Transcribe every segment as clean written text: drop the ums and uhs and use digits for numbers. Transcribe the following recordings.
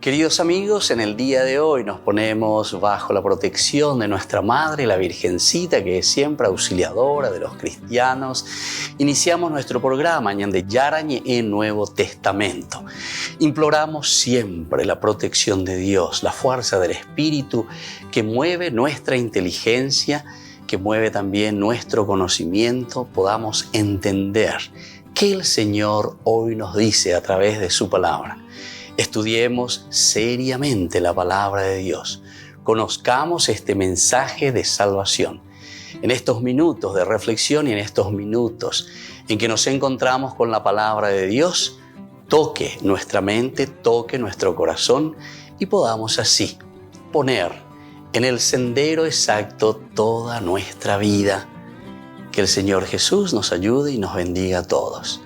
Queridos amigos, en el día de hoy nos ponemos bajo la protección de nuestra Madre, la Virgencita, que es siempre auxiliadora de los cristianos. Iniciamos nuestro programa Ñande Yarañe en Nuevo Testamento. Imploramos siempre la protección de Dios, la fuerza del Espíritu que mueve nuestra inteligencia, que mueve también nuestro conocimiento, podamos entender qué el Señor hoy nos dice a través de su palabra. Estudiemos seriamente la palabra de Dios. Conozcamos este mensaje de salvación. En estos minutos de reflexión y en estos minutos en que nos encontramos con la palabra de Dios, toque nuestra mente, toque nuestro corazón y podamos así poner en el sendero exacto toda nuestra vida. Que el Señor Jesús nos ayude y nos bendiga a todos.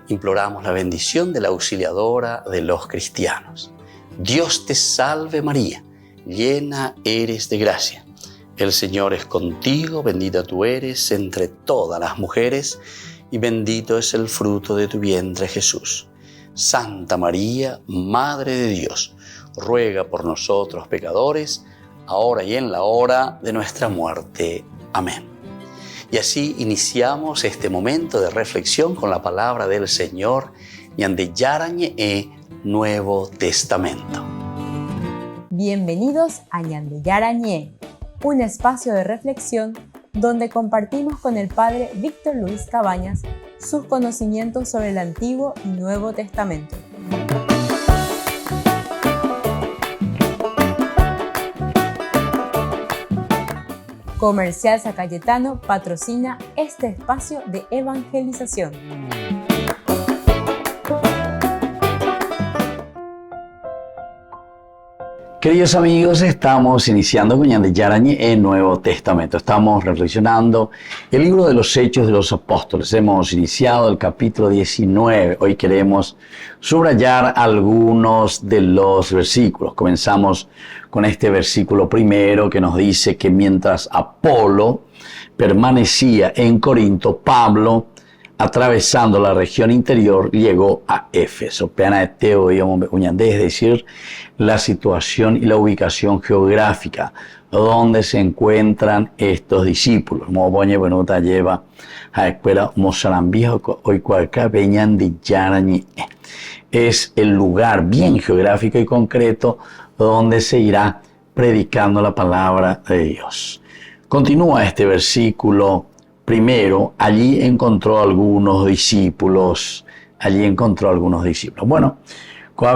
Imploramos la bendición de la auxiliadora de los cristianos. Dios te salve María, llena eres de gracia. El Señor es contigo, bendita tú eres entre todas las mujeres y bendito es el fruto de tu vientre Jesús. Santa María, Madre de Dios, ruega por nosotros pecadores, ahora y en la hora de nuestra muerte. Amén. Y así iniciamos este momento de reflexión con la palabra del Señor, Ñande Yarañe Nuevo Testamento. Bienvenidos a Ñande Yarañe, un espacio de reflexión donde compartimos con el Padre Víctor Luis Cabañas sus conocimientos sobre el Antiguo y Nuevo Testamento. Comercial San Cayetano patrocina este espacio de evangelización. Queridos amigos, estamos iniciando con Ñande Yarañe en Nuevo Testamento. Estamos reflexionando el libro de los Hechos de los Apóstoles. Hemos iniciado el capítulo 19. Hoy queremos subrayar algunos de los versículos. Comenzamos con este versículo primero que nos dice que mientras Apolo permanecía en Corinto, Pablo, atravesando la región interior, llegó a Éfeso. Es decir, la situación y la ubicación geográfica donde se encuentran estos discípulos. Lleva a escuela Mozambique, hoy cualca veñan de Yarañe. Es el lugar bien geográfico y concreto donde se irá predicando la palabra de Dios. Continúa este versículo. Primero, allí encontró algunos discípulos. Bueno,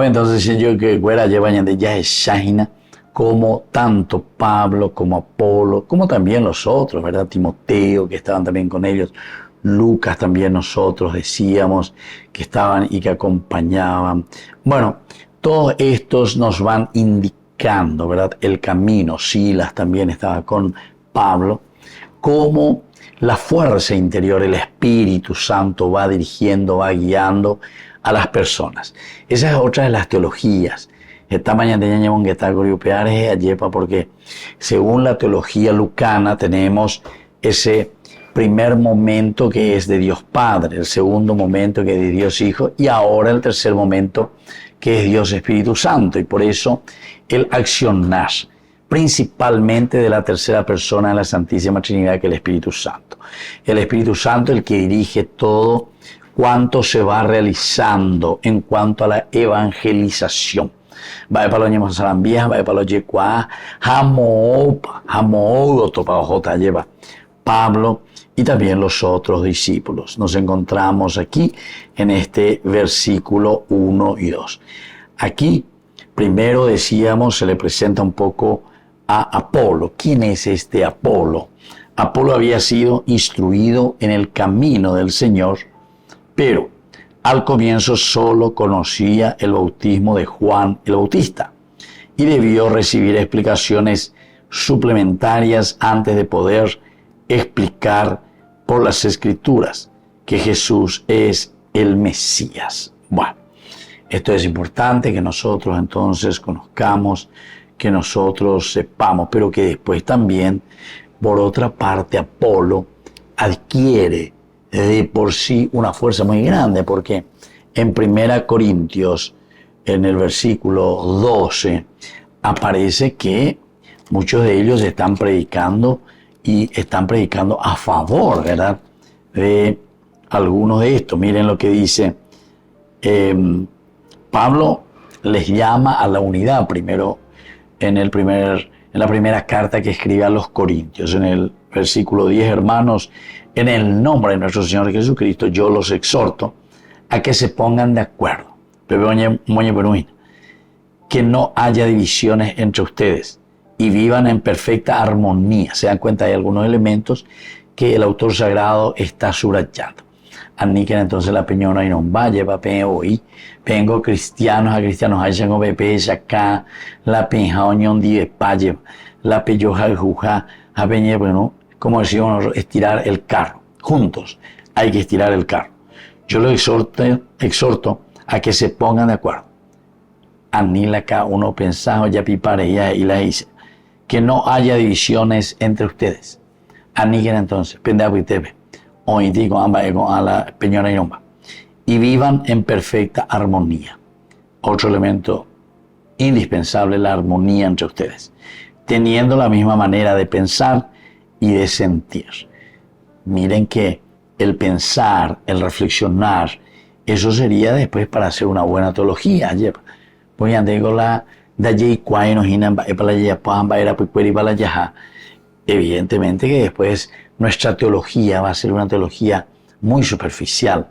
entonces yo que fuera llevan de ya Shahina, como tanto Pablo como Apolo, como también los otros, ¿verdad? Timoteo, que estaban también con ellos. Lucas también nosotros decíamos que estaban y que acompañaban. Bueno, todos estos nos van indicando, ¿verdad? El camino. Silas también estaba con Pablo, como la fuerza interior, el Espíritu Santo va dirigiendo, va guiando a las personas. Esa es otra de las teologías. Esta mañana teníamos que estar porque según la teología lucana tenemos ese primer momento que es de Dios Padre, el segundo momento que es de Dios Hijo y ahora el tercer momento que es Dios Espíritu Santo. Y por eso el accionar principalmente de la tercera persona de la Santísima Trinidad, que es el Espíritu Santo. El Espíritu Santo, el que dirige todo cuanto se va realizando en cuanto a la evangelización. Va para los ñemos salambías, va para los yecuá, lleva Pablo y también los otros discípulos. Nos encontramos aquí en este versículo 1 y 2. Aquí, primero decíamos, se le presenta un poco a Apolo. ¿Quién es este Apolo? Apolo había sido instruido en el camino del Señor, pero al comienzo solo conocía el bautismo de Juan el Bautista y debió recibir explicaciones suplementarias antes de poder explicar por las Escrituras que Jesús es el Mesías. Bueno, esto es importante que nosotros entonces conozcamos, que nosotros sepamos, pero que después también, por otra parte, Apolo adquiere de por sí una fuerza muy grande, porque en 1 Corintios en el versículo 12, aparece que muchos de ellos están predicando y están predicando a favor, ¿verdad?, de algunos de estos. Miren lo que dice Pablo. Les llama a la unidad primero en la primera carta que escribe a los Corintios, en el versículo 10, hermanos, en el nombre de nuestro Señor Jesucristo, yo los exhorto a que se pongan de acuerdo, que no haya divisiones entre ustedes y vivan en perfecta armonía. Se dan cuenta, hay algunos elementos que el autor sagrado está subrayando. Aniquen entonces la peñona y no vaya papé hoy. Vengo cristianos a cristianos, hayan obepe acá, la penja oñón di espalle, la peyoja juja, a peñe, bueno, como decíamos, estirar el carro. Juntos hay que estirar el carro. Yo lo exhorto a que se pongan de acuerdo. Anila acá uno pensado ya pipareya y la dice, que no haya divisiones entre ustedes. Aniquen entonces, pendejo y tebe. Hoy digo a la peñona y nomba, y vivan en perfecta armonía. Otro elemento indispensable, la armonía entre ustedes, teniendo la misma manera de pensar y de sentir. Miren que el pensar, el reflexionar, eso sería después para hacer una buena teología. Pues ya digo la evidentemente que después nuestra teología va a ser una teología muy superficial,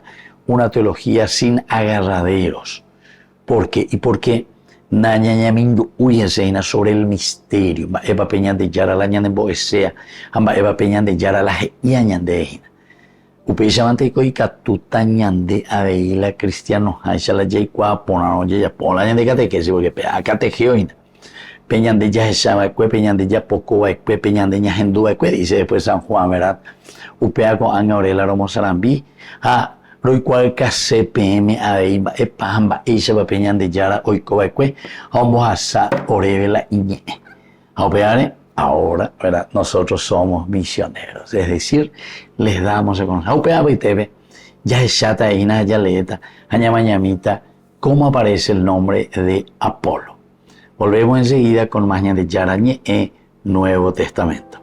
una teología sin agarraderos. ¿Por qué? Y porque nañañamindu uyeseina sobre el misterio. Eva peñan de yara la ñan de boesea, amba eva peñan de yara la yañan de ejina. Upeyamante y catuta ñan de aveila cristiano, haisha la yei kwa ponano ya pola ñan de catequesis, porque acá tejeoina. Peñan de ya llama peñan de ya poco peñan de ya hendúa dice después San Juan, ¿verdad? Upea con año orela romo sarambi a roi cual que CPM a eiba epamba ella va peñan de yara hoy cobaque vamos a sa orevela iñe a opeare ahora, ¿verdad? Nosotros somos misioneros, es decir, les damos a conocer. Upea y teve ya es chata ina ya leeta aña mañamita cómo aparece el nombre de Apolo. Volvemos enseguida con Maña de Yarañe e Nuevo Testamento.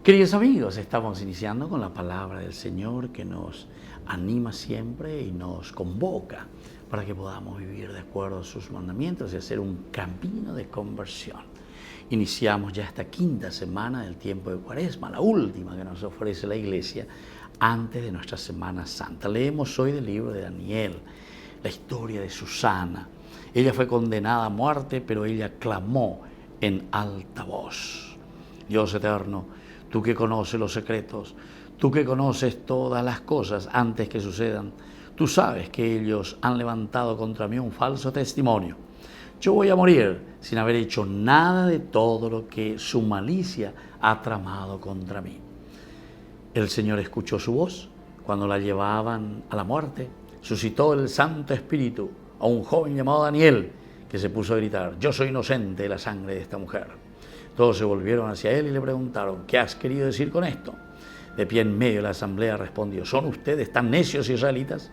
Queridos amigos, estamos iniciando con la palabra del Señor que nos anima siempre y nos convoca para que podamos vivir de acuerdo a sus mandamientos y hacer un camino de conversión. Iniciamos ya esta quinta semana del tiempo de Cuaresma, la última que nos ofrece la Iglesia antes de nuestra Semana Santa. Leemos hoy del libro de Daniel, la historia de Susana. Ella fue condenada a muerte, pero ella clamó en alta voz: Dios eterno, tú que conoces los secretos, tú que conoces todas las cosas antes que sucedan, tú sabes que ellos han levantado contra mí un falso testimonio. Yo voy a morir sin haber hecho nada de todo lo que su malicia ha tramado contra mí. El Señor escuchó su voz cuando la llevaban a la muerte. Suscitó el Santo Espíritu a un joven llamado Daniel, que se puso a gritar: yo soy inocente de la sangre de esta mujer. Todos se volvieron hacia él y le preguntaron: ¿qué has querido decir con esto? De pie en medio de la asamblea respondió: ¿son ustedes tan necios israelitas?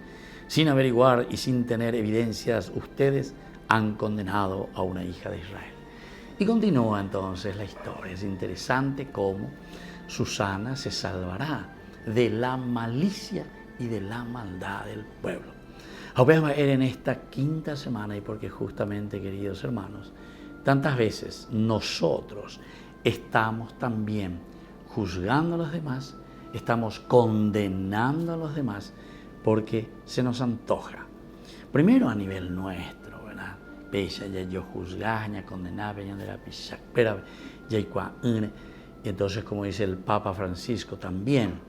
Sin averiguar y sin tener evidencias, ustedes han condenado a una hija de Israel. Y continúa entonces la historia. Es interesante cómo Susana se salvará de la malicia y de la maldad del pueblo. Ahora en esta quinta semana, y porque justamente, queridos hermanos, tantas veces nosotros estamos también juzgando a los demás, estamos condenando a los demás, porque se nos antoja. Primero a nivel nuestro, ¿verdad? Pesa ya yo juzgar, ya condenar, ya de la pisa, pero ya y entonces, como dice el Papa Francisco también,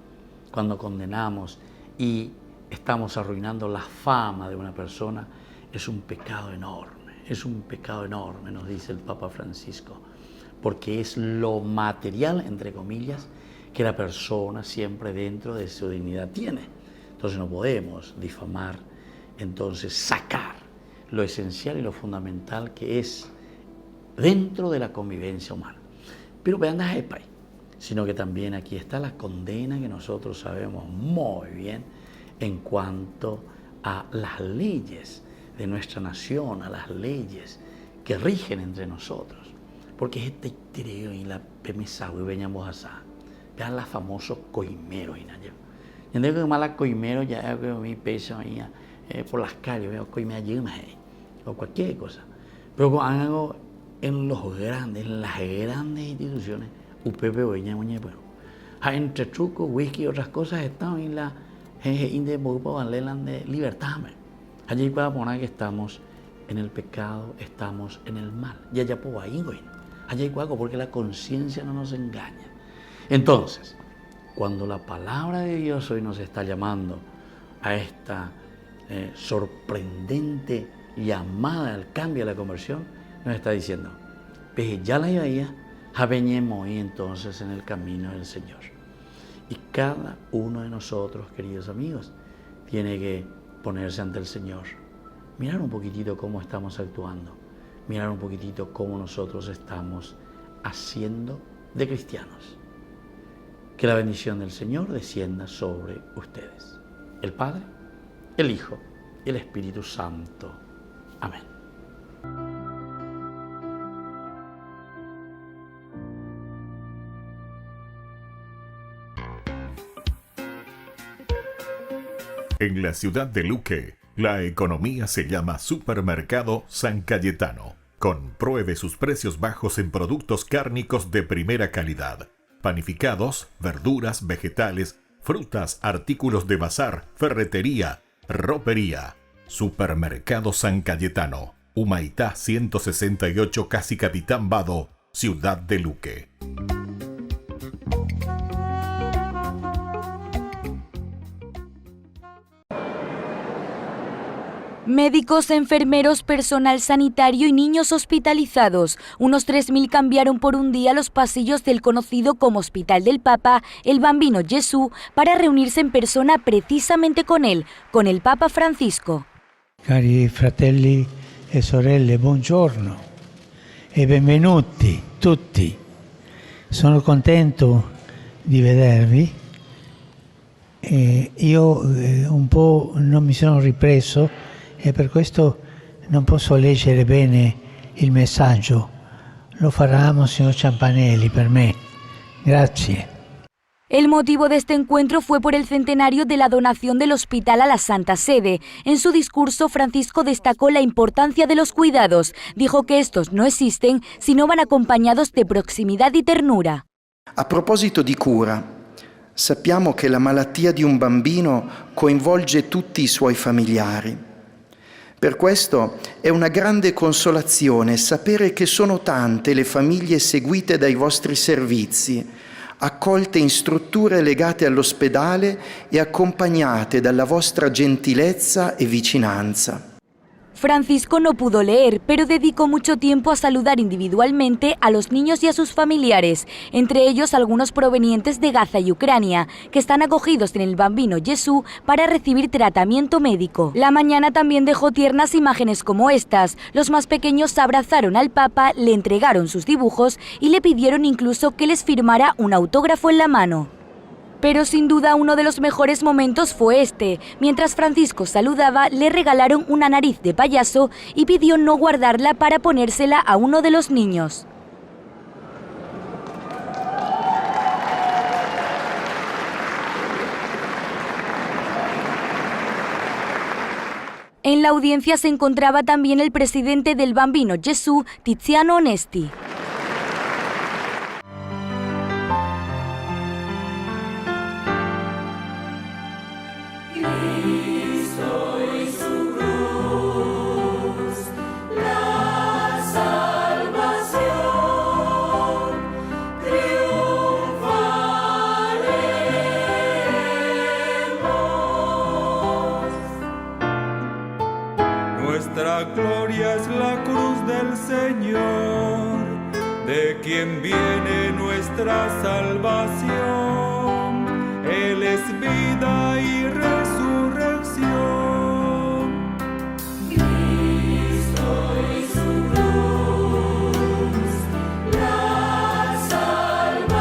cuando condenamos y estamos arruinando la fama de una persona, es un pecado enorme, nos dice el Papa Francisco, porque es lo material, entre comillas, que la persona siempre dentro de su dignidad tiene. Entonces no podemos difamar, entonces sacar lo esencial y lo fundamental que es dentro de la convivencia humana. Pero vean, sino que también aquí está la condena que nosotros sabemos muy bien en cuanto a las leyes de nuestra nación, a las leyes que rigen entre nosotros. Porque es este tireo y la pemesa y veníamos asá. Vean los famosos coimeros. Yo tengo que mala coimero ya que mi peso por las calles, veo coimea o cualquier cosa. Pero con algo en las grandes instituciones, UPP entre truco, whisky y otras cosas están en la de libertad. Allí para poner que estamos en el pecado, estamos en el mal. Y allá por ahí, allá porque la conciencia no nos engaña. Entonces, cuando la palabra de Dios hoy nos está llamando a esta sorprendente llamada al cambio, a la conversión, nos está diciendo: ya la idea, javeñemos y entonces en el camino del Señor. Y cada uno de nosotros, queridos amigos, tiene que ponerse ante el Señor, mirar un poquitito cómo estamos actuando, mirar un poquitito cómo nosotros estamos haciendo de cristianos. Que la bendición del Señor descienda sobre ustedes, el Padre, el Hijo y el Espíritu Santo. Amén. En la ciudad de Luque, la economía se llama Supermercado San Cayetano. Compruebe sus precios bajos en productos cárnicos de primera calidad. Panificados, verduras, vegetales, frutas, artículos de bazar, ferretería, ropería. Supermercado San Cayetano, Humaitá 168, Casi Capitán Vado, ciudad de Luque. Médicos, enfermeros, personal sanitario y niños hospitalizados. Unos 3.000 cambiaron por un día los pasillos del conocido como Hospital del Papa, el Bambino Gesù, para reunirse en persona precisamente con él, con el Papa Francisco. Cari fratelli e sorelle, buongiorno e benvenuti tutti. Sono contento di vedervi. Io un po' non mi sono ripreso e per questo non posso leggere bene il messaggio. Lo farà Monsignor Ciampanelli per me. Grazie. El motivo de este encuentro fue por el centenario de la donación del hospital a la Santa Sede. En su discurso, Francisco destacó la importancia de los cuidados. Dijo que estos no existen si no van acompañados de proximidad y ternura. A proposito di cura, sappiamo che la malattia di un bambino coinvolge tutti i suoi familiari. Per questo è una grande consolazione sapere che sono tante le famiglie seguite dai vostri servizi, accolte in strutture legate all'ospedale e accompagnate dalla vostra gentilezza e vicinanza. Francisco no pudo leer, pero dedicó mucho tiempo a saludar individualmente a los niños y a sus familiares, entre ellos algunos provenientes de Gaza y Ucrania, que están acogidos en el Bambino Gesù para recibir tratamiento médico. La mañana también dejó tiernas imágenes como estas. Los más pequeños abrazaron al Papa, le entregaron sus dibujos y le pidieron incluso que les firmara un autógrafo en la mano. Pero sin duda uno de los mejores momentos fue este. Mientras Francisco saludaba, le regalaron una nariz de payaso y pidió no guardarla para ponérsela a uno de los niños. En la audiencia se encontraba también el presidente del Bambino Gesù, Tiziano Onesti. Nuestra gloria es la cruz del Señor, de quien viene nuestra salvación. Él es vida y resurrección. Cristo y su cruz, la salvación,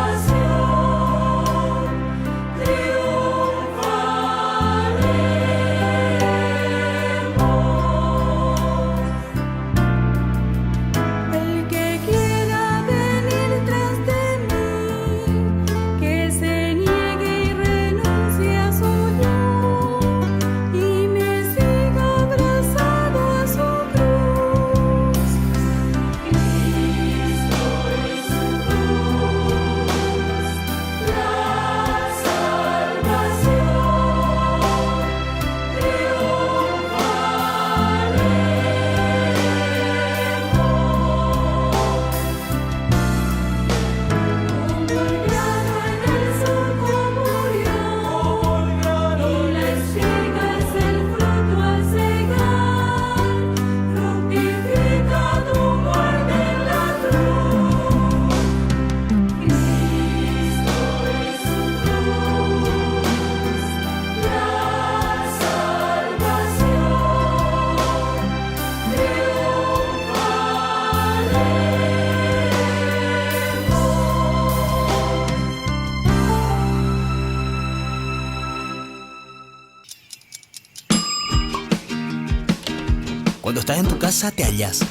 Cuando estás en tu casa te hallas,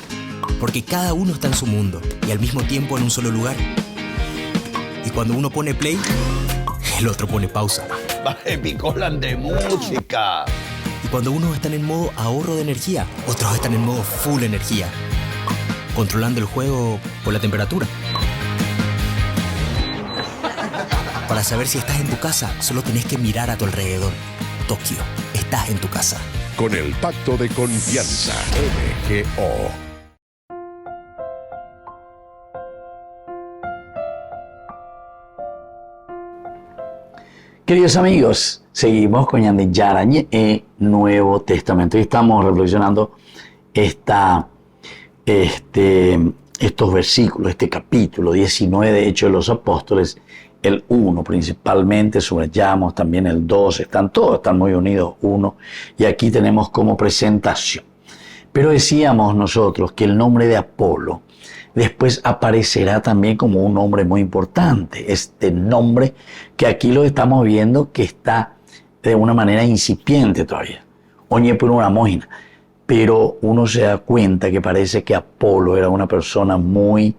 porque cada uno está en su mundo y al mismo tiempo en un solo lugar. Y cuando uno pone play, el otro pone pausa. Picolan de música. Y cuando unos están en modo ahorro de energía, otros están en modo full energía, controlando el juego por la temperatura. Para saber si estás en tu casa, solo tenés que mirar a tu alrededor. Tokio, estás en tu casa. Con el Pacto de Confianza, MGO. Queridos amigos, seguimos con Ñande Yarañe en Nuevo Testamento y estamos reflexionando estos versículos, este capítulo 19 de Hechos de los Apóstoles, el 1 principalmente, subrayamos también el 2, están muy unidos, 1, y aquí tenemos como presentación. Pero decíamos nosotros que el nombre de Apolo después aparecerá también como un nombre muy importante. Este nombre que aquí lo estamos viendo que está de una manera incipiente todavía. Oñe por una mógina. Pero uno se da cuenta que parece que Apolo era una persona muy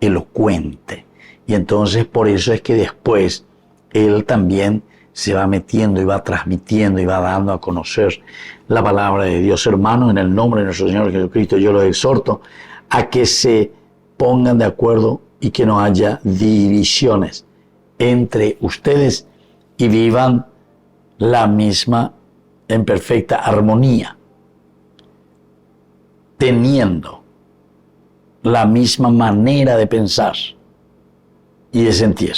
elocuente. Y entonces por eso es que después él también se va metiendo y va transmitiendo y va dando a conocer la palabra de Dios. Hermanos, en el nombre de nuestro Señor Jesucristo, yo los exhorto a que se pongan de acuerdo y que no haya divisiones entre ustedes y vivan la misma en perfecta armonía, teniendo la misma manera de pensar y de sentir,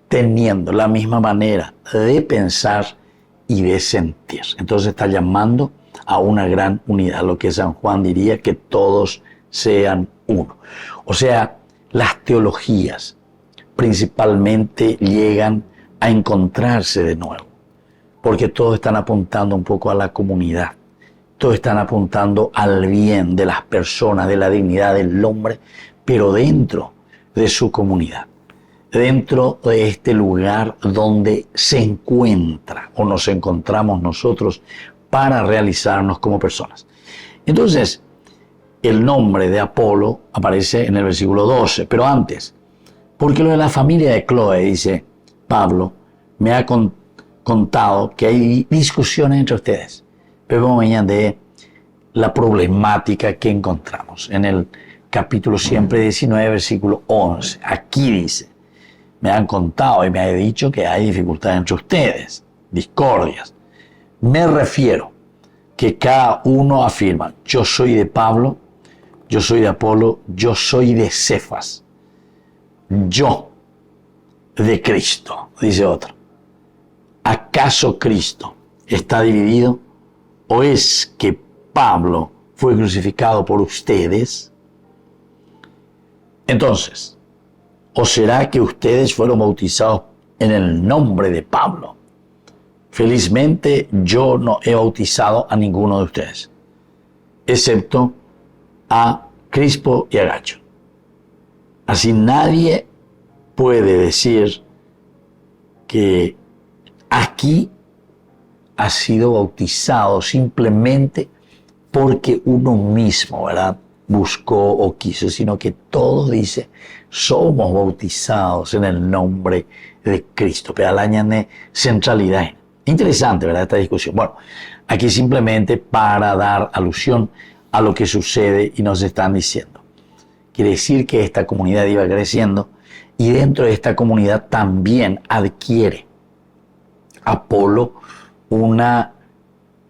teniendo la misma manera de pensar y de sentir. Entonces está llamando a una gran unidad, lo que San Juan diría que todos sean uno. O sea, las teologías principalmente llegan a encontrarse de nuevo, porque todos están apuntando un poco a la comunidad, todos están apuntando al bien de las personas, de la dignidad del hombre, pero dentro de su comunidad, dentro de este lugar donde se encuentra o nos encontramos nosotros para realizarnos como personas. Entonces, el nombre de Apolo aparece en el versículo 12, pero antes, porque lo de la familia de Cloé, dice Pablo, me ha contado que hay discusiones entre ustedes. Pero vamos mañana de la problemática que encontramos en el capítulo siempre 19, versículo 11. Aquí dice, me han contado y me ha dicho que hay dificultades entre ustedes, discordias. Me refiero que cada uno afirma, yo soy de Pablo, yo soy de Apolo, yo soy de Cefas, yo de Cristo, dice otro. ¿Acaso Cristo está dividido? ¿O es que Pablo fue crucificado por ustedes? Entonces, ¿o será que ustedes fueron bautizados en el nombre de Pablo? Felizmente yo no he bautizado a ninguno de ustedes, excepto a Crispo y a Gacho. Así nadie puede decir que aquí ha sido bautizado simplemente porque uno mismo, ¿verdad?, buscó o quiso, sino que todos dicen, somos bautizados en el nombre de Cristo. Pero al añadir centralidad. Interesante, ¿verdad?, esta discusión. Bueno, aquí simplemente para dar alusión a lo que sucede y nos están diciendo. Quiere decir que esta comunidad iba creciendo y dentro de esta comunidad también adquiere Apolo una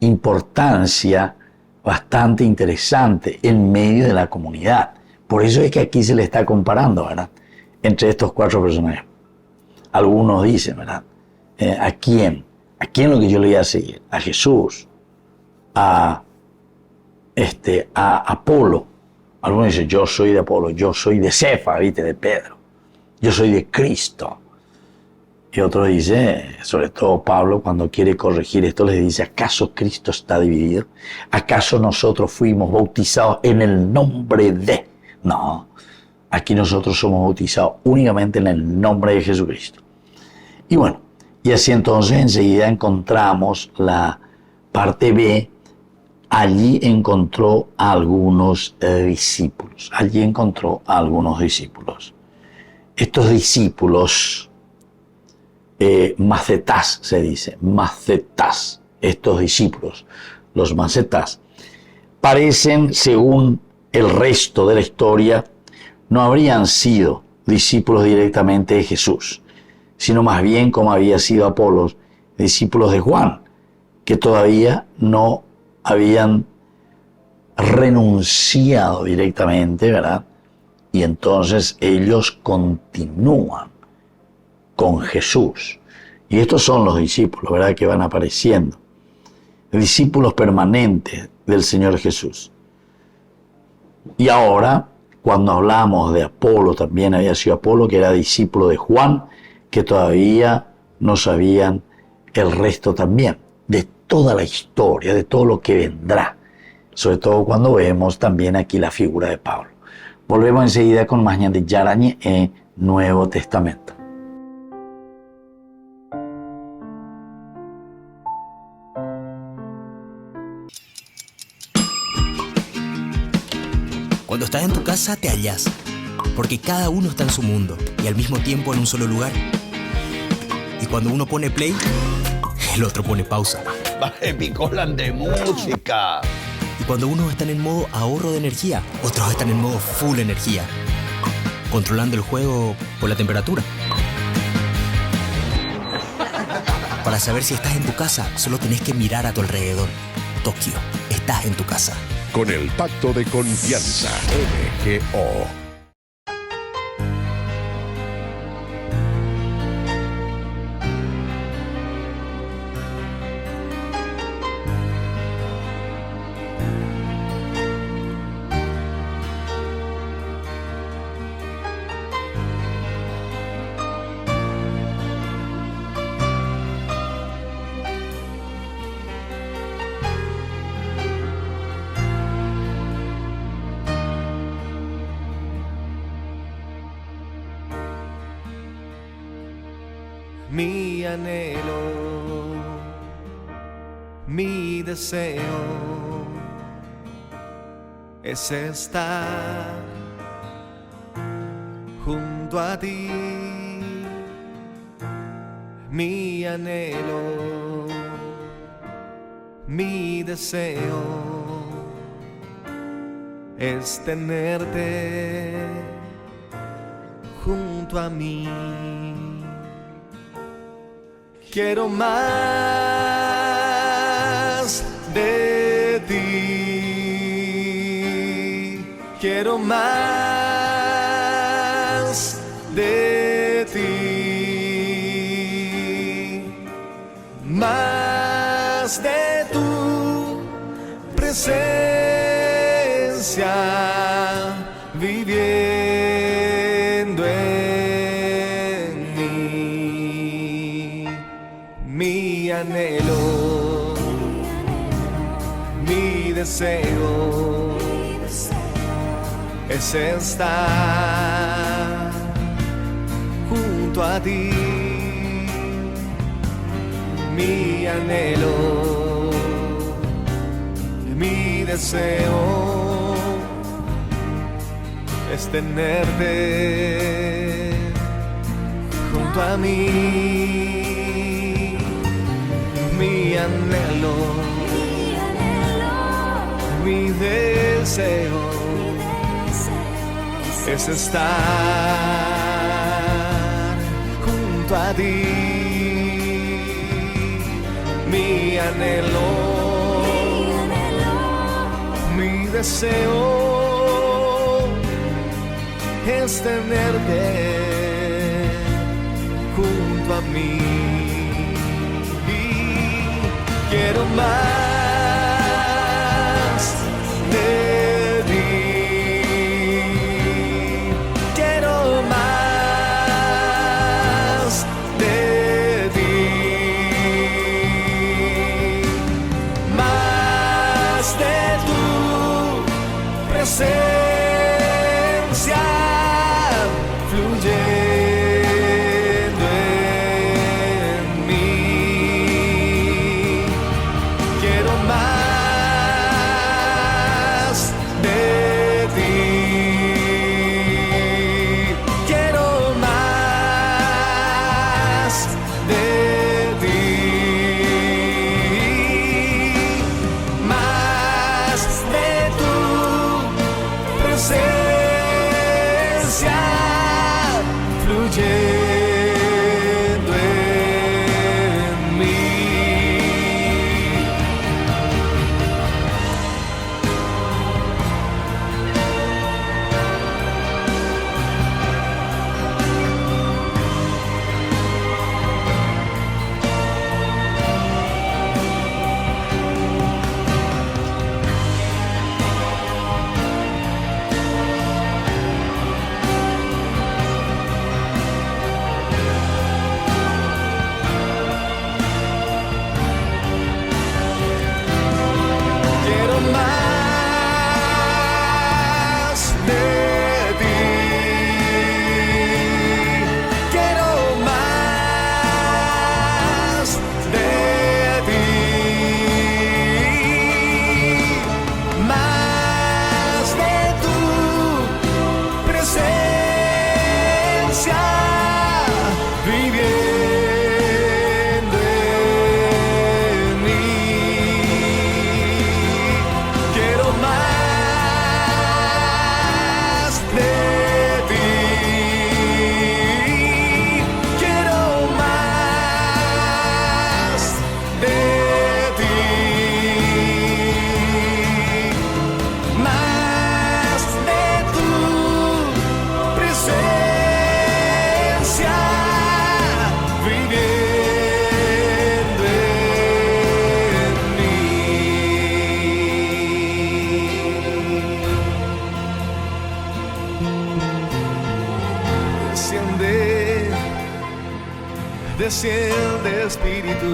importancia bastante interesante en medio de la comunidad. Por eso es que aquí se le está comparando, ¿verdad?, entre estos cuatro personajes. Algunos dicen, ¿verdad?, ¿a quién? ¿A quién lo que yo le iba a seguir? A Jesús, a Apolo. Algunos dicen, yo soy de Apolo, yo soy de Cefas, ¿viste?, de Pedro. Yo soy de Cristo. Y otro dice, sobre todo Pablo, cuando quiere corregir esto, les dice, ¿acaso Cristo está dividido? ¿Acaso nosotros fuimos bautizados en el nombre de? No, aquí nosotros somos bautizados únicamente en el nombre de Jesucristo. Y bueno, y así entonces enseguida encontramos la parte B. Allí encontró a algunos discípulos. Allí encontró a algunos discípulos. Estos discípulos, macetás se dice, macetás, estos discípulos, los macetás, parecen, según el resto de la historia, no habrían sido discípulos directamente de Jesús, sino más bien, como había sido Apolos, discípulos de Juan, que todavía no habían renunciado directamente, ¿verdad? Y entonces ellos continúan con Jesús. Y estos son los discípulos, ¿verdad?, que van apareciendo. Discípulos permanentes del Señor Jesús. Y ahora, cuando hablamos de Apolo, también había sido Apolo, que era discípulo de Juan, que todavía no sabían el resto también, de toda la historia, de todo lo que vendrá. Sobre todo cuando vemos también aquí la figura de Pablo. Volvemos enseguida con más de Yarañe en Nuevo Testamento. Cuando estás en tu casa te hallas, porque cada uno está en su mundo y al mismo tiempo en un solo lugar. Y cuando uno pone play, el otro pone pausa. Baje picolan de música. Y cuando unos están en modo ahorro de energía, otros están en modo full energía, controlando el juego por la temperatura. Para saber si estás en tu casa, solo tenés que mirar a tu alrededor. Tokio, estás en tu casa. Con el Pacto de Confianza, MGO. mi anhelo, mi deseo es estar junto a ti. Mi anhelo, mi deseo es tenerte junto a mí. Quiero más de ti, quiero más de ti, más de tu presencia viviendo en mí. Mi anhelo, mi deseo es estar junto a ti. Mi anhelo, mi deseo es tenerte junto a mí. Mi anhelo, mi deseo es estar junto a ti. Mi anhelo, mi deseo es tenerte junto a mí. Quiero más de ti, quiero más de ti, más de tu presencia fluyendo en mí. Quiero más de ti, quiero más de ti, más de tu presencia fluyendo en mí. Quiero más de ti, quiero más de ti, más de tu presencia viviendo en mí. Quiero más de ti, quiero más de ti, más de tu presencia viviendo en mí. Desciende, desciende Espíritu.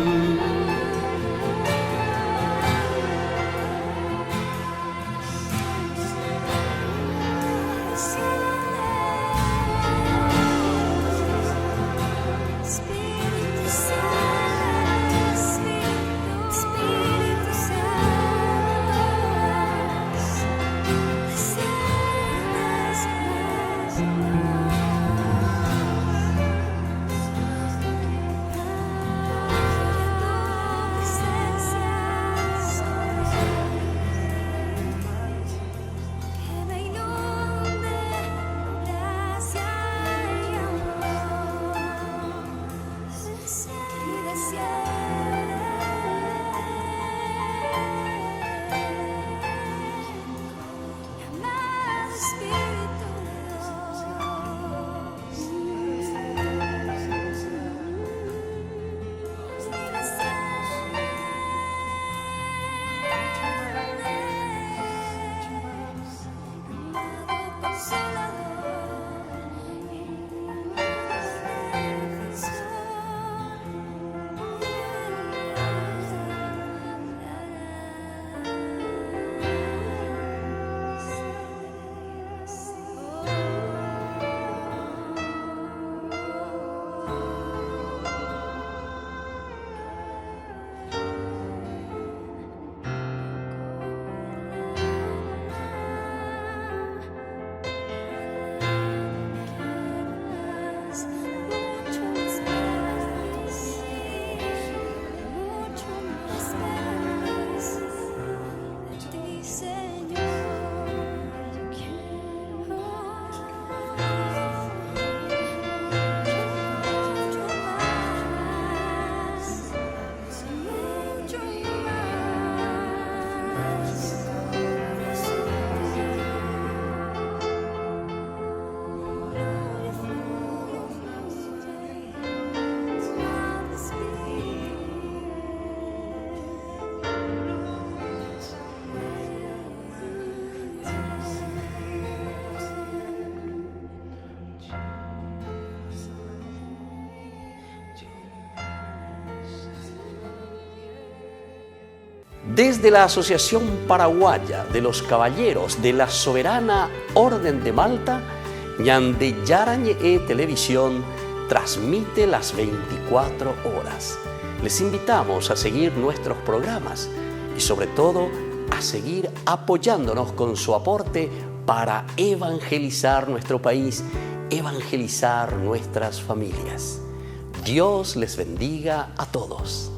Desde la Asociación Paraguaya de los Caballeros de la Soberana Orden de Malta, Ñande Yarañe Televisión transmite las 24 horas. Les invitamos a seguir nuestros programas y sobre todo a seguir apoyándonos con su aporte para evangelizar nuestro país, evangelizar nuestras familias. Dios les bendiga a todos.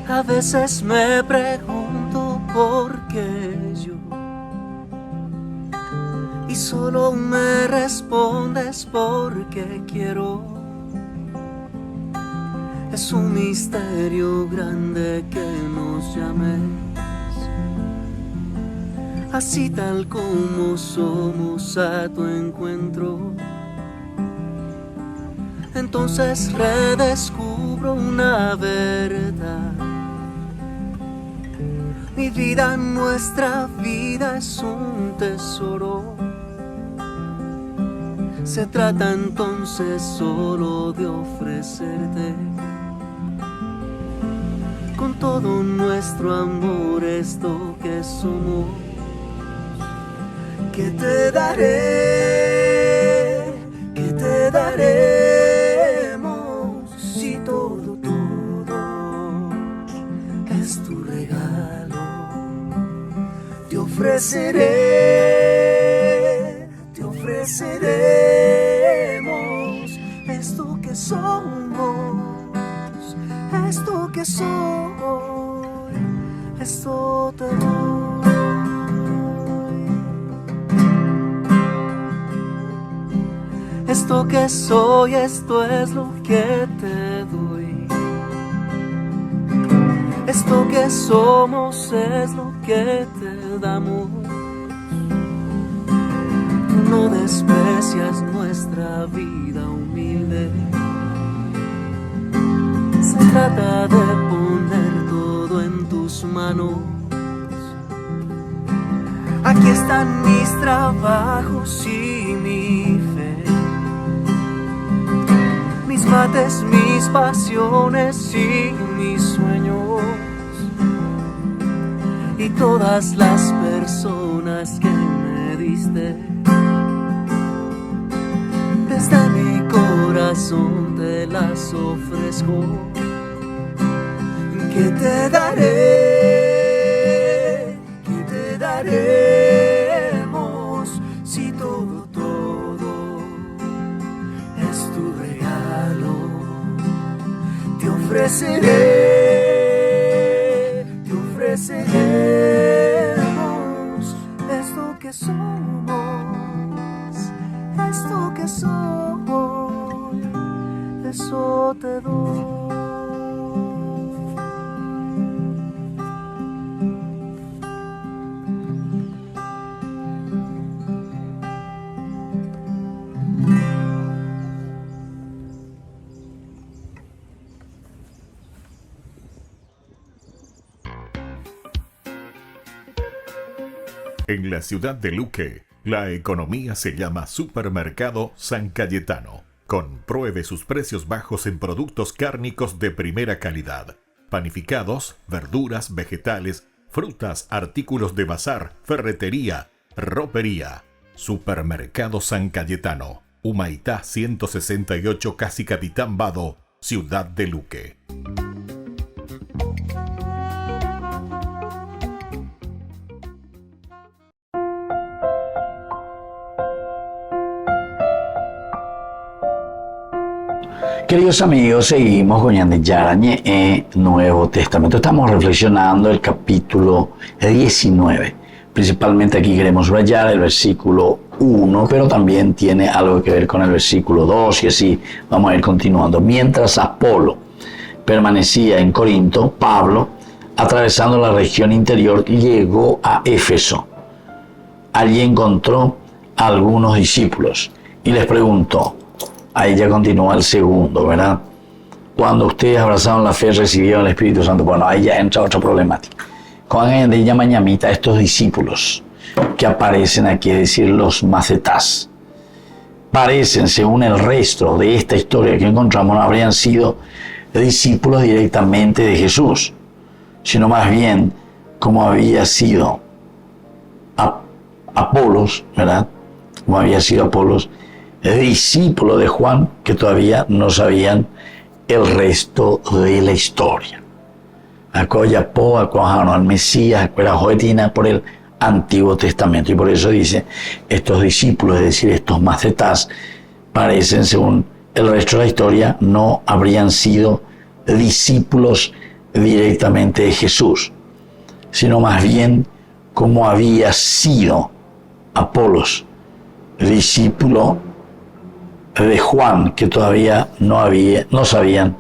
A veces me pregunto por qué yo, y solo me respondes porque quiero. Es un misterio grande que nos llames, así tal como somos a tu encuentro. Entonces redescubro una verdad. Mi vida, nuestra vida es un tesoro. Se trata entonces solo de ofrecerte con todo nuestro amor esto que somos. ¿Qué te daré? ¿Qué te daremos si todo es tu regalo? Te ofreceremos esto que somos, esto que soy, esto te doy. Esto que soy, esto es lo que te doy. Esto que somos es lo que te damos. No desprecias nuestra vida humilde. Se trata de poner todo en tus manos. Aquí están mis trabajos y mi fe, mis mates, mis pasiones y mis sueños, y todas las personas que me diste. Desde mi corazón te las ofrezco. ¿Qué te daré? ¿Qué te daremos si todo es tu regalo? Te ofreceré En la ciudad de Luque, la economía se llama Supermercado San Cayetano. Compruebe sus precios bajos en productos cárnicos de primera calidad. Panificados, verduras, vegetales, frutas, artículos de bazar, ferretería, ropería. Supermercado San Cayetano, Humaitá 168, Casi Capitán Vado, ciudad de Luque. Queridos amigos, seguimos con Ñande Yarañe en Nuevo Testamento. Estamos reflexionando el capítulo 19. Principalmente aquí queremos subrayar el versículo 1, pero también tiene algo que ver con el versículo 2 y así vamos a ir continuando. Mientras Apolo permanecía en Corinto, Pablo, atravesando la región interior, llegó a Éfeso. Allí encontró a algunos discípulos y les preguntó. Ahí ya continúa el segundo, ¿verdad? Cuando ustedes abrazaron la fe, recibieron el Espíritu Santo. Bueno, ahí ya entra otra problemática. Cuando ella mañamita, estos discípulos que aparecen aquí, es decir, los macetás, parecen, según el resto de esta historia que encontramos, no habrían sido discípulos directamente de Jesús, sino más bien como había sido Apolos, ¿verdad? Como había sido Apolos, discípulo de Juan, que todavía no sabían el resto de la historia. Acoya po, acojaron al Mesías, acuera joetina por el Antiguo Testamento. Y por eso dice, estos discípulos, es decir, estos macetás, parecen, según el resto de la historia, no habrían sido discípulos directamente de Jesús, sino más bien como había sido Apolos, discípulo de Juan, que todavía no sabían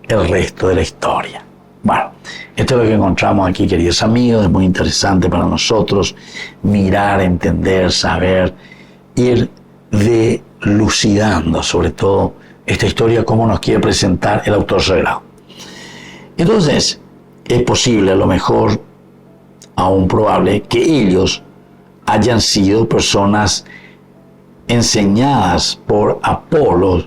el resto de la historia. Bueno, esto es lo que encontramos aquí, queridos amigos. Es muy interesante para nosotros mirar, entender, saber, ir delucidando sobre todo esta historia, cómo nos quiere presentar el autor sagrado. Entonces, es posible, a lo mejor aún probable, que ellos hayan sido personas enseñadas por Apolo,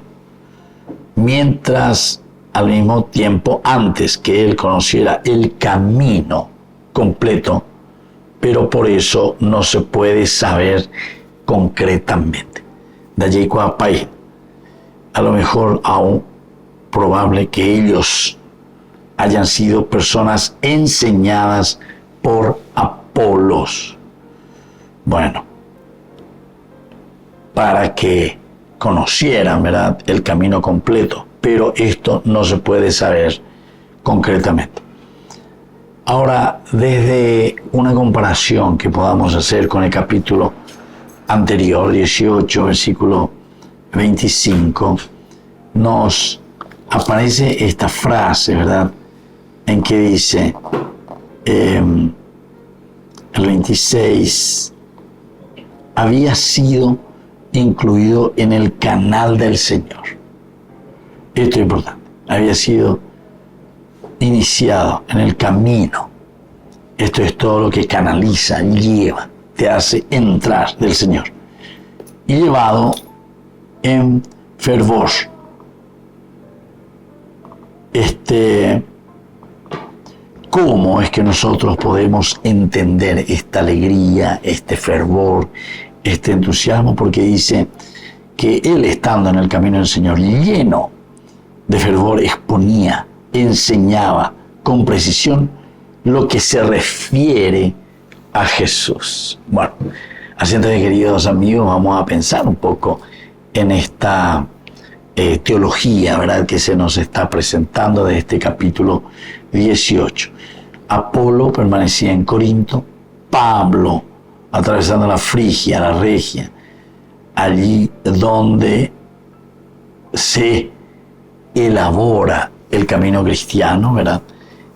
mientras al mismo tiempo, antes que él conociera el camino completo, pero por eso no se puede saber concretamente. De allí a lo mejor aún probable que ellos hayan sido personas enseñadas por Apolos. Bueno, para que conocieran, ¿verdad?, el camino completo, pero esto no se puede saber concretamente. Ahora, desde una comparación que podamos hacer con el capítulo anterior, 18, versículo 25, nos aparece esta frase, ¿verdad?, en que dice, el 26, había sido incluido en el canal del Señor. Esto es importante. Había sido iniciado en el camino. Esto es todo lo que canaliza, lleva, te hace entrar del Señor. Y llevado en fervor. ¿Cómo es que nosotros podemos entender esta alegría, este fervor, este entusiasmo? Porque dice que él, estando en el camino del Señor, lleno de fervor, exponía, enseñaba con precisión lo que se refiere a Jesús. Bueno, así entonces, queridos amigos, vamos a pensar un poco en esta teología, ¿verdad?, que se nos está presentando de este capítulo 18. Apolo permanecía en Corinto, Pablo atravesando la Frigia, la Regia, allí donde se elabora el camino cristiano, ¿verdad?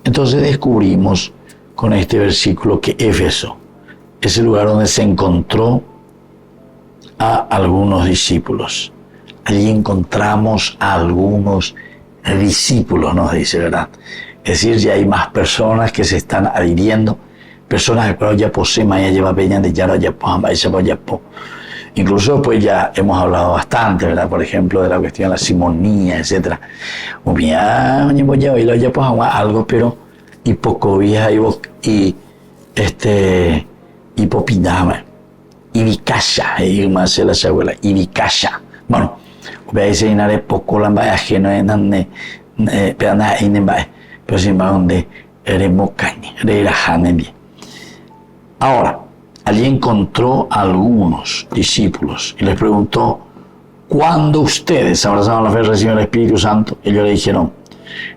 Entonces descubrimos con este versículo que Éfeso es el lugar donde se encontró a algunos discípulos. Allí encontramos a algunos discípulos, nos dice, ¿verdad? Es decir, ya hay más personas que se están adhiriendo, personajes, pero ya posema, ya lleva peña de Yara, ya po. Incluso después ya hemos hablado bastante, ¿verdad? Por ejemplo, de la cuestión de la simonía, etc. Algo, pero hipocovía y hipopinama, ibicaya, y más se las abuela, ibicaya. Bueno, voy a decir nada poco la ajeno en pero sin embargo, donde eremos caña, bien. Ahora, alguien encontró a algunos discípulos y les preguntó: ¿cuándo ustedes abrazaron la fe y recibieron el Espíritu Santo? Ellos le dijeron: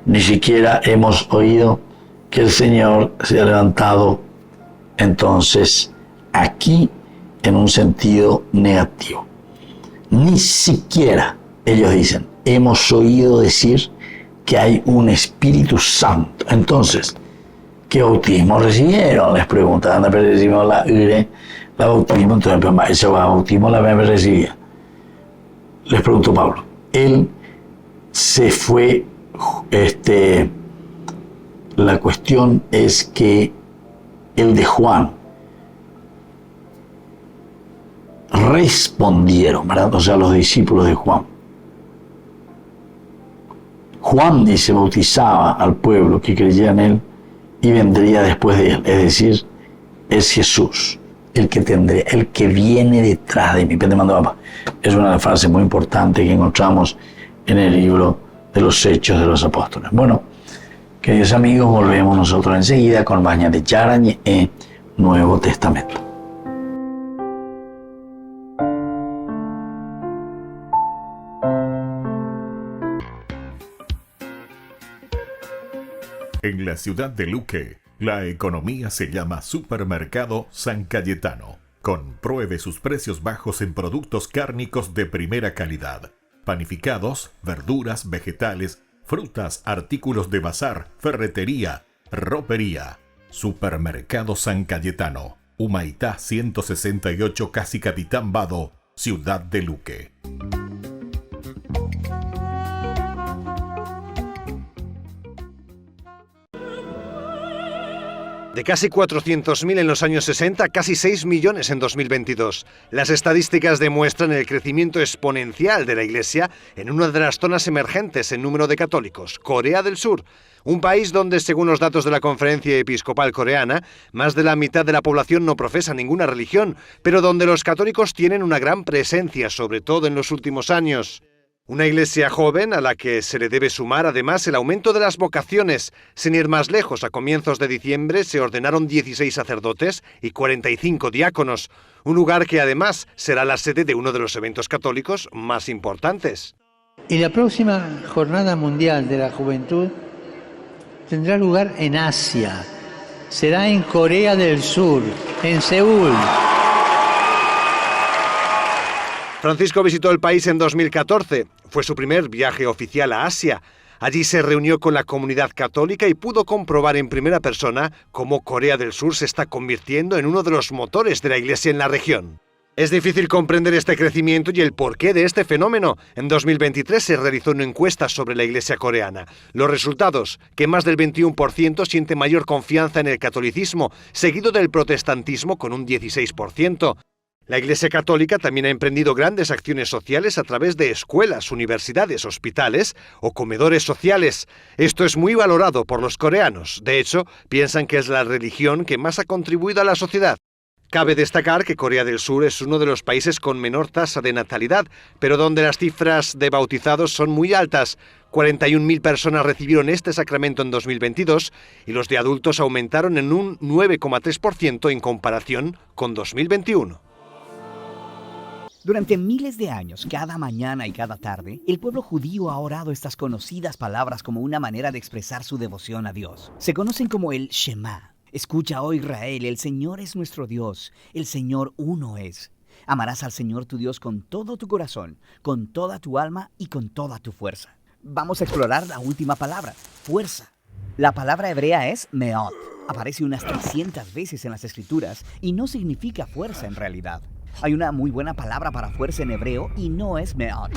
ni siquiera hemos oído que el Señor se ha levantado. Entonces, aquí, en un sentido negativo, ni siquiera ellos dicen: hemos oído decir que hay un Espíritu Santo. Entonces, ¿qué bautismo recibieron? Les preguntan, ¿dónde recibimos la bautismo? Entonces, ese bautismo la habían recibido. Les preguntó Pablo. Él se fue, la cuestión es que el de Juan respondieron, ¿verdad? O sea, los discípulos de Juan. Juan dice, bautizaba al pueblo que creía en él y vendría después de él. Es decir, es Jesús el que viene detrás de mí. Es una frase muy importante que encontramos en el libro de los Hechos de los Apóstoles. Bueno, queridos amigos, volvemos nosotros enseguida con Baña de Yarañe en Nuevo Testamento. En la ciudad de Luque, la economía se llama Supermercado San Cayetano. Compruebe sus precios bajos en productos cárnicos de primera calidad. Panificados, verduras, vegetales, frutas, artículos de bazar, ferretería, ropería. Supermercado San Cayetano, Humaitá 168, Casi Capitán Vado, ciudad de Luque. De casi 400.000 en los años 60, casi 6 millones en 2022. Las estadísticas demuestran el crecimiento exponencial de la Iglesia en una de las zonas emergentes en número de católicos, Corea del Sur. Un país donde, según los datos de la Conferencia Episcopal Coreana, más de la mitad de la población no profesa ninguna religión, pero donde los católicos tienen una gran presencia, sobre todo en los últimos años. Una iglesia joven a la que se le debe sumar además el aumento de las vocaciones. Sin ir más lejos, a comienzos de diciembre se ordenaron 16 sacerdotes y 45 diáconos, un lugar que además será la sede de uno de los eventos católicos más importantes. Y la próxima Jornada Mundial de la Juventud tendrá lugar en Asia. Será en Corea del Sur, en Seúl. Francisco visitó el país en 2014. Fue su primer viaje oficial a Asia. Allí se reunió con la comunidad católica y pudo comprobar en primera persona cómo Corea del Sur se está convirtiendo en uno de los motores de la Iglesia en la región. Es difícil comprender este crecimiento y el porqué de este fenómeno. En 2023 se realizó una encuesta sobre la Iglesia coreana. Los resultados, que más del 21% siente mayor confianza en el catolicismo, seguido del protestantismo con un 16%. La Iglesia Católica también ha emprendido grandes acciones sociales a través de escuelas, universidades, hospitales o comedores sociales. Esto es muy valorado por los coreanos. De hecho, piensan que es la religión que más ha contribuido a la sociedad. Cabe destacar que Corea del Sur es uno de los países con menor tasa de natalidad, pero donde las cifras de bautizados son muy altas. 41.000 personas recibieron este sacramento en 2022 y los de adultos aumentaron en un 9,3% en comparación con 2021. Durante miles de años, cada mañana y cada tarde, el pueblo judío ha orado estas conocidas palabras como una manera de expresar su devoción a Dios. Se conocen como el Shema. Escucha, oh Israel, el Señor es nuestro Dios, el Señor uno es. Amarás al Señor tu Dios con todo tu corazón, con toda tu alma y con toda tu fuerza. Vamos a explorar la última palabra, fuerza. La palabra hebrea es meod. Aparece unas 300 veces en las Escrituras y no significa fuerza en realidad. Hay una muy buena palabra para fuerza en hebreo y no es meod.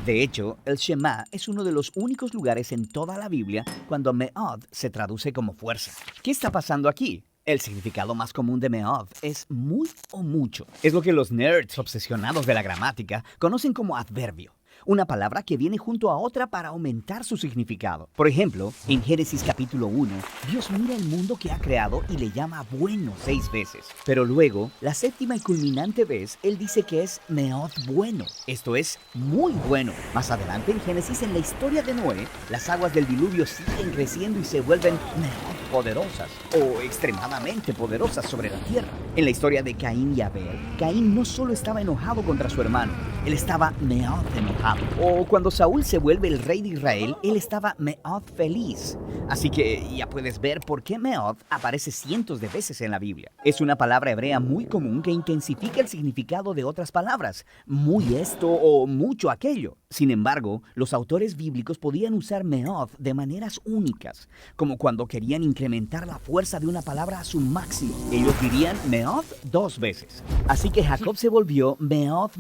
De hecho, el Shema es uno de los únicos lugares en toda la Biblia cuando meod se traduce como fuerza. ¿Qué está pasando aquí? El significado más común de meod es muy o mucho. Es lo que los nerds obsesionados de la gramática conocen como adverbio. Una palabra que viene junto a otra para aumentar su significado. Por ejemplo, en Génesis capítulo 1, Dios mira el mundo que ha creado y le llama bueno 6 veces. Pero luego, la séptima y culminante vez, Él dice que es meod bueno. Esto es muy bueno. Más adelante en Génesis, en la historia de Noé, las aguas del diluvio siguen creciendo y se vuelven meod poderosas o extremadamente poderosas sobre la tierra. En la historia de Caín y Abel, Caín no solo estaba enojado contra su hermano, él estaba meod enojado. O cuando Saúl se vuelve el rey de Israel, él estaba meod feliz. Así que ya puedes ver por qué meod aparece cientos de veces en la Biblia. Es una palabra hebrea muy común que intensifica el significado de otras palabras, muy esto o mucho aquello. Sin embargo, los autores bíblicos podían usar meod de maneras únicas, como cuando querían incrementar la fuerza de una palabra a su máximo. Ellos dirían meod 2 veces. Así que Jacob se volvió meod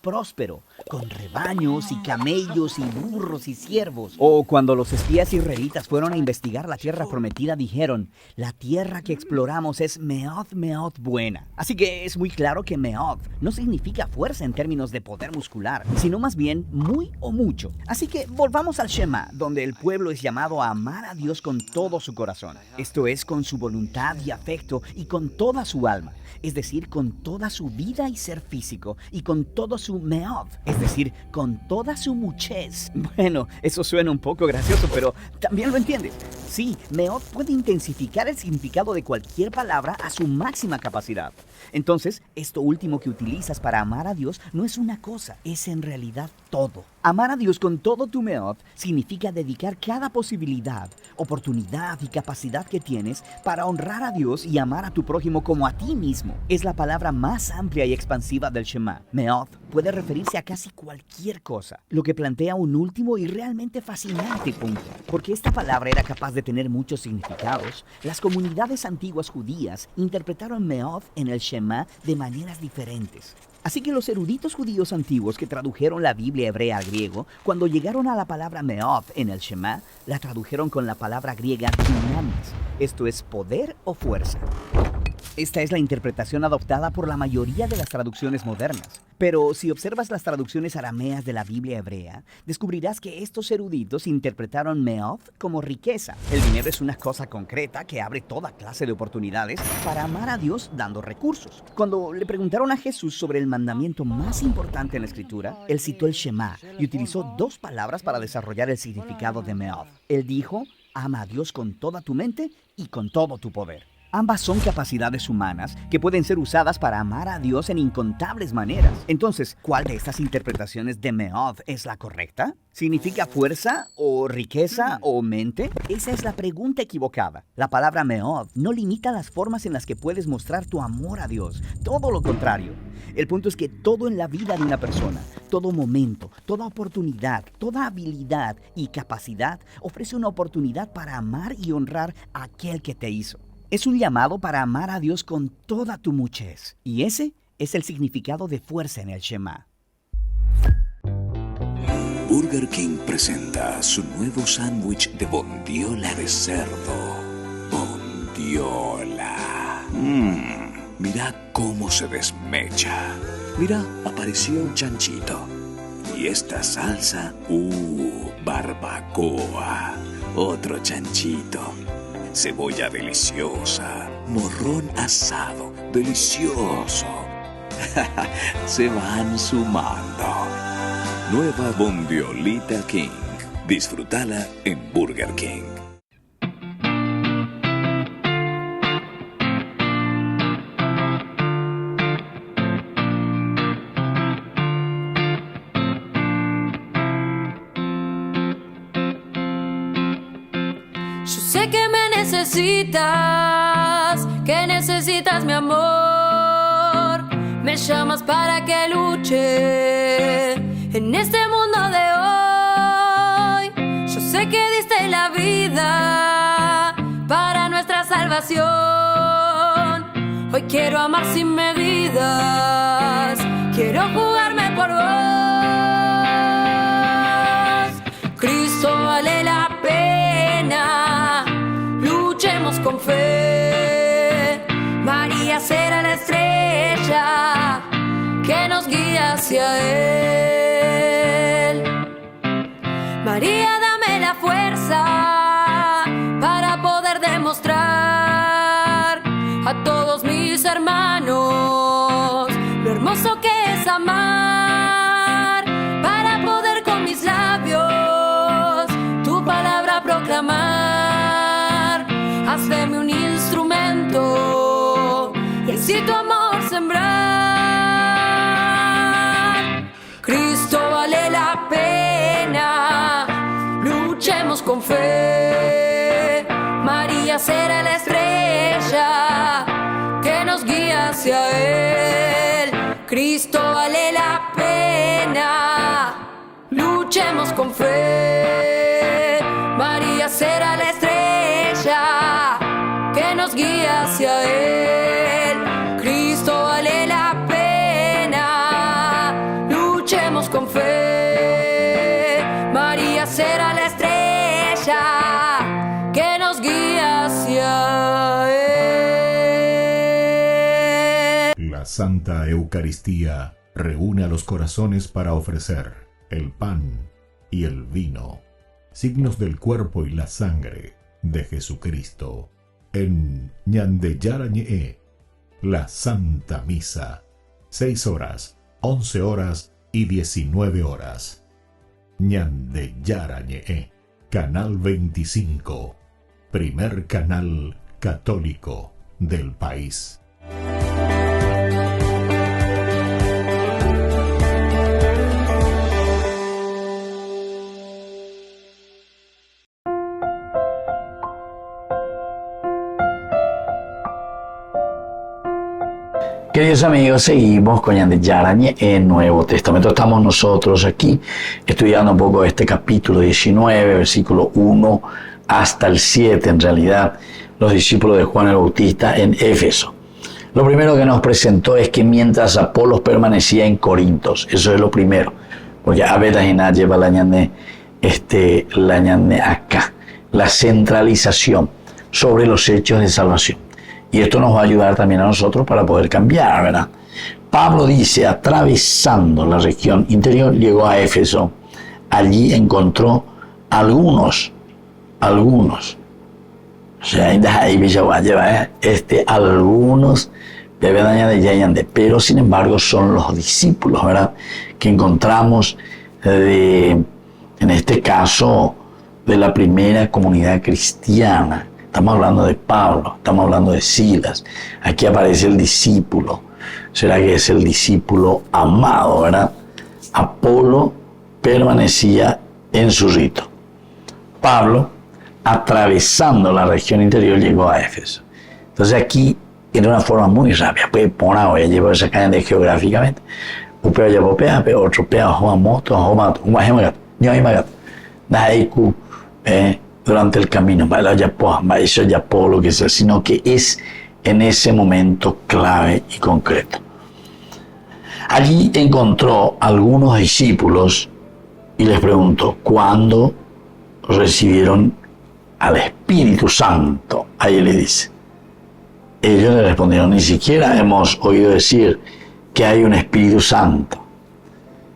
próspero, con rebaños y camellos y burros y siervos. O cuando los espías israelitas fueron a investigar la tierra prometida, dijeron, la tierra que exploramos es meod buena. Así que es muy claro que meod no significa fuerza en términos de poder muscular, sino más bien muy o mucho. Así que volvamos al Shema, donde el pueblo es llamado a amar a Dios con todo su corazón. Esto es, con su voluntad y afecto y con toda su alma. Es decir, con toda su vida y ser físico, y con todo su meod, es decir, con toda su muchez. Bueno, eso suena un poco gracioso, pero también lo entiendes. Sí, meod puede intensificar el significado de cualquier palabra a su máxima capacidad. Entonces, esto último que utilizas para amar a Dios no es una cosa, es en realidad todo. Amar a Dios con todo tu meod significa dedicar cada posibilidad, oportunidad y capacidad que tienes para honrar a Dios y amar a tu prójimo como a ti mismo. Es la palabra más amplia y expansiva del Shema. Meod puede referirse a casi cualquier cosa, lo que plantea un último y realmente fascinante punto. Porque esta palabra era capaz de tener muchos significados, las comunidades antiguas judías interpretaron meod en el Shema de maneras diferentes. Así que los eruditos judíos antiguos que tradujeron la Biblia hebrea al griego, cuando llegaron a la palabra meod en el Shema, la tradujeron con la palabra griega dunamis, esto es poder o fuerza. Esta es la interpretación adoptada por la mayoría de las traducciones modernas. Pero si observas las traducciones arameas de la Biblia hebrea, descubrirás que estos eruditos interpretaron meod como riqueza. El dinero es una cosa concreta que abre toda clase de oportunidades para amar a Dios dando recursos. Cuando le preguntaron a Jesús sobre el mandamiento más importante en la Escritura, él citó el Shema y utilizó 2 palabras para desarrollar el significado de meod. Él dijo, ama a Dios con toda tu mente y con todo tu poder. Ambas son capacidades humanas que pueden ser usadas para amar a Dios en incontables maneras. Entonces, ¿cuál de estas interpretaciones de meod es la correcta? ¿Significa fuerza o riqueza o mente? Esa es la pregunta equivocada. La palabra meod no limita las formas en las que puedes mostrar tu amor a Dios. Todo lo contrario. El punto es que todo en la vida de una persona, todo momento, toda oportunidad, toda habilidad y capacidad ofrece una oportunidad para amar y honrar a aquel que te hizo. Es un llamado para amar a Dios con toda tu muchez. Y ese es el significado de fuerza en el Shema. Burger King presenta su nuevo sándwich de bondiola de cerdo. Bondiola. Mira cómo se desmecha. Mira, apareció un chanchito. Y esta salsa, barbacoa. Otro chanchito. Cebolla deliciosa, morrón asado, delicioso. Se van sumando. Nueva Bondiolita King. Disfrútala en Burger King. Sé que me necesitas, que necesitas mi amor. Me llamas para que luche en este mundo de hoy. Yo sé que diste la vida para nuestra salvación. Hoy quiero amar sin medidas, quiero jugarme por vos. Cristo vale la pena. Luchemos con fe, María será la estrella que nos guía hacia Él. María, dame la fuerza para poder demostrar a todos mis hermanos lo hermoso que es amar, para poder con mis labios tu palabra proclamar. Hazme un instrumento y así tu amor sembrar. Cristo vale la pena, luchemos con fe. María será la estrella que nos guía hacia Él. Cristo vale la pena, luchemos con fe. María será la estrella que nos guía hacia Él. Cristo vale la pena, luchemos con fe. María será la estrella que nos guía hacia Él. La Santa Eucaristía reúne a los corazones para ofrecer el pan y el vino, signos del cuerpo y la sangre de Jesucristo. En Ñandeyarañe, la Santa Misa, 6 horas, 11 horas y 19 horas. Ñandeyarañe, Canal 25, primer canal católico del país. Queridos amigos, seguimos con Ñandeyarañe en Nuevo Testamento. Estamos nosotros aquí estudiando un poco este capítulo 19, versículo 1 hasta el 7, en realidad, los discípulos de Juan el Bautista en Éfeso. Lo primero que nos presentó es que mientras Apolos permanecía en Corintos, eso es lo primero, porque a veces lleva la ñande acá, la centralización sobre los hechos de salvación. Y esto nos va a ayudar también a nosotros para poder cambiar, ¿verdad? Pablo dice, atravesando la región interior, llegó a Éfeso. Allí encontró algunos. O sea, algunos, pero sin embargo son los discípulos, ¿verdad? Que encontramos en este caso de la primera comunidad cristiana. Estamos hablando de Pablo, estamos hablando de Silas. Aquí aparece el discípulo. ¿Será que es el discípulo amado, verdad? Apolo permanecía en su rito. Pablo, atravesando la región interior, llegó a Éfeso. Entonces aquí, de una forma muy rápida, puede poner, voy a llevar esa cadena geográficamente. Un peo ya popea, pero otro peo, Juan Moto, un magat, yo hay magat. Daiku, durante el camino, lo que sea, sino que es en ese momento clave y concreto. Allí encontró algunos discípulos y les preguntó, ¿cuándo recibieron al Espíritu Santo? Ahí le dice. Ellos le respondieron, ni siquiera hemos oído decir que hay un Espíritu Santo.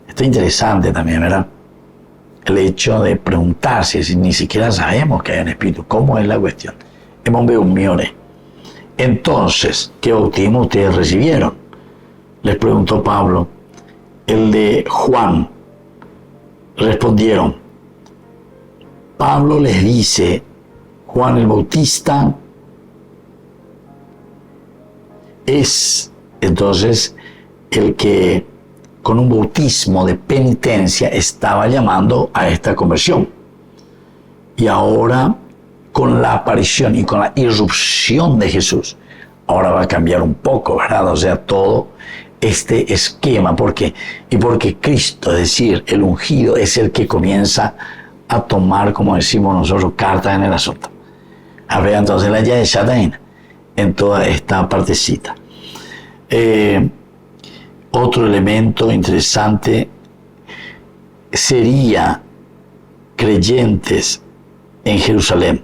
Esto es interesante también, ¿verdad? El hecho de preguntarse si ni siquiera sabemos que hay un espíritu. ¿Cómo es la cuestión? Entonces, ¿qué bautismo ustedes recibieron? Les preguntó Pablo. El de Juan. Respondieron. Pablo les dice, Juan el Bautista es entonces el que con un bautismo de penitencia estaba llamando a esta conversión. Y ahora, con la aparición y con la irrupción de Jesús, ahora va a cambiar un poco, ¿verdad? O sea, todo este esquema. ¿Por qué? Y porque Cristo, es decir, el ungido, es el que comienza a tomar, como decimos nosotros, cartas en el asunto. A ver, entonces la ya de Shadain en toda esta partecita. Otro elemento interesante sería creyentes en Jerusalén,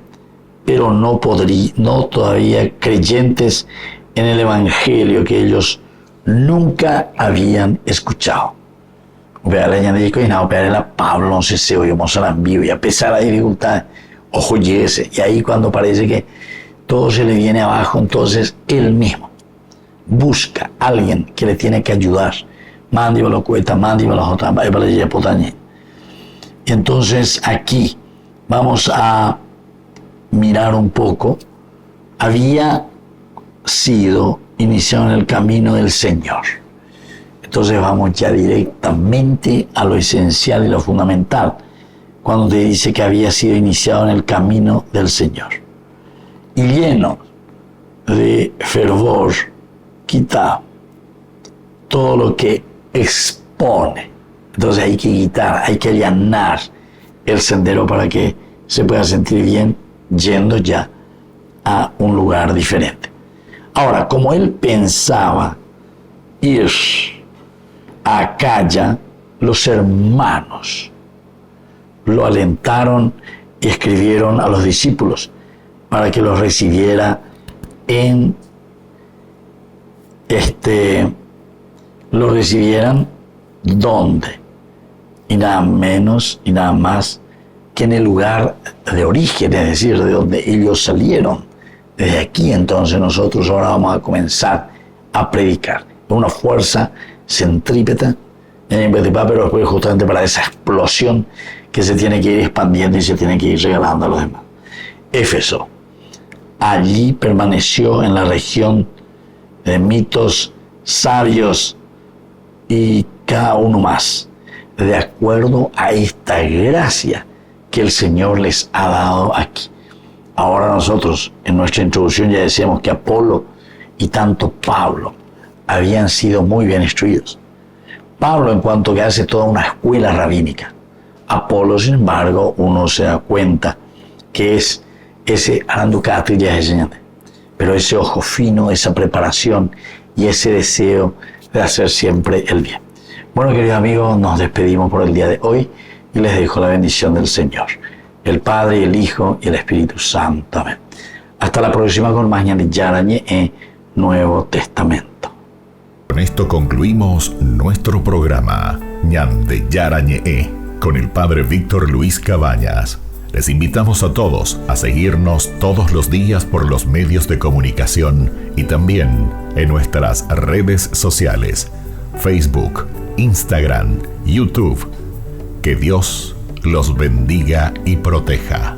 pero no todavía creyentes en el Evangelio que ellos nunca habían escuchado. Vean Pablo no se oímos a la y a pesar de dificultades, ojo yese, y ahí cuando parece que todo se le viene abajo, entonces él mismo busca a alguien que le tiene que ayudar. Y entonces aquí vamos a mirar un poco. Había sido iniciado en el camino del Señor. Entonces vamos ya directamente a lo esencial y lo fundamental, cuando te dice que había sido iniciado en el camino del Señor. Y lleno de fervor, quita todo lo que expone. Entonces hay que quitar, hay que allanar el sendero para que se pueda sentir bien yendo ya a un lugar diferente. Ahora, como él pensaba ir a Acaya, los hermanos lo alentaron y escribieron a los discípulos para que los recibiera lo recibieran ¿dónde? Y nada menos y nada más que en el lugar de origen, es decir, de donde ellos salieron. Desde aquí entonces nosotros ahora vamos a comenzar a predicar. Una fuerza centrípeta, pero después justamente para esa explosión que se tiene que ir expandiendo y se tiene que ir regalando a los demás. Éfeso. Allí permaneció en la región de mitos, sabios y cada uno más, de acuerdo a esta gracia que el Señor les ha dado aquí. Ahora nosotros, en nuestra introducción ya decíamos que Apolo y tanto Pablo habían sido muy bien instruidos. Pablo, en cuanto que hace toda una escuela rabínica. Apolo, sin embargo, uno se da cuenta que es ese aranducate ya es enseñante, pero ese ojo fino, esa preparación y ese deseo de hacer siempre el bien. Bueno, queridos amigos, nos despedimos por el día de hoy y les dejo la bendición del Señor, el Padre, el Hijo y el Espíritu Santo. Amén. Hasta la próxima con más Ñande Yarañe en Nuevo Testamento. Con esto concluimos nuestro programa Ñande Yarañe con el Padre Víctor Luis Cabañas. Les invitamos a todos a seguirnos todos los días por los medios de comunicación y también en nuestras redes sociales, Facebook, Instagram, YouTube. Que Dios los bendiga y proteja.